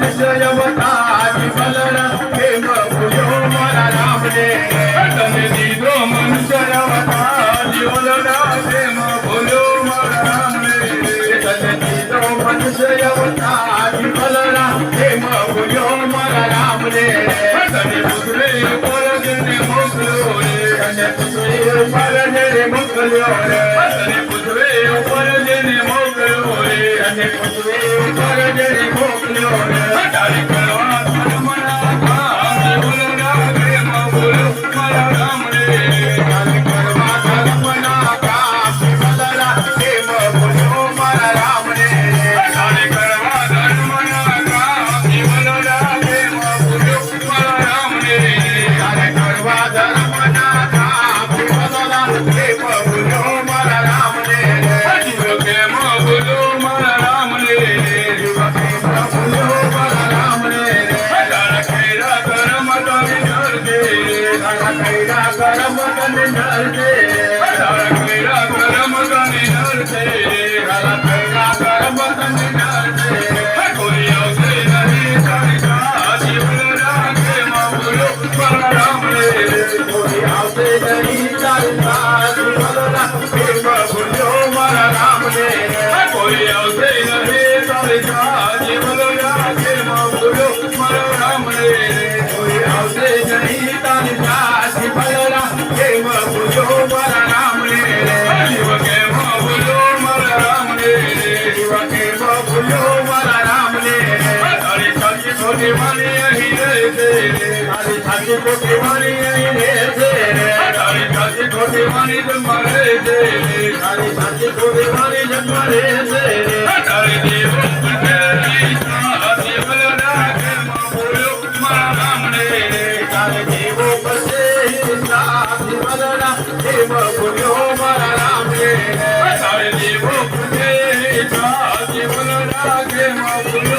મનુષ્ય અવતાર બલરામ પ્રેમ ભૂલ્યો મારા રામને તને દીધો મનુષ્ય અવતાર બલરામ પ્રેમ ભૂલ્યો મારા રામને તને દીધો મનુષ્ય અવતાર બલરામ પ્રેમ ભૂલ્યો મારા રામને તને પુત્રે ઉપર જને મોકલ્યો રે તને પુત્રે ઉપર જને મોકલ્યો રે તને પુત્રે ઉપર જને મોકલ્યો રે તને પુત્રે ઉપર જને મોકલ્યો રે તારી કરવા ધર્મના કામ બલરામ પ્રેમ ભૂલ્યો મારા રામને તારી કરવા ધર્મના કામ બલરામ પ્રેમ ભૂલ્યો મારા રામને તારી કરવા ધર્મના કામ બલરામ પ્રેમ ભૂલ્યો મારા રામને તારે કરવા ધર્મના કામ બલરામ પ્રેમ ભૂલ્યો મારા રામને જીવ કેમ ભૂલ્યો મારા રામને જીવ કેમ ભૂલ્યો મારા રામને તારા કૈરા કર્મ તને ડરજે તારા કૈરા કર્મ તને ડરજે તારા કૈરા કર્મ તને ડરજે તારા કૈરા કર્મ તને ડરજે કોઈ આવશે નહીં તારી સાચી બલરામ પ્રેમ ભૂલ્યો મારા રામને કોઈ આવશે નહીં તારી સાચી બલરામ પ્રેમ ભૂલ્યો મારા રામને કોઈ આવશે નહીં તારી સાચી બલરામ પ્રેમ ભૂલ્યો મારા રામને કોઈ આવશે નહીં તારી સાચી બલરામ પ્રેમ ભૂલ્યો મારા રામને જીવ કેમ ભૂલ્યો મારા રામને જીવ કેમ ભૂલ્યો મારા રામને તારી સાચી ખોટી મારી અહીં રહેશે તારી સાચી ખોટી મારી અહીં રહેશે તારી સાચી ખોટી મારી જન્મ રહેશે તારી સાચી ખોટી મારી જન્મ રહેશે તારી દેવ સાચી બલરામ પ્રેમ ભૂલ્યો મારા રામને તારે દેવો પાસે સાચી બલરામ પ્રેમ ભૂલ્યો મારા રામને તારે દેવો પાસે સાચી બલરામ પ્રેમ ભૂલ્યો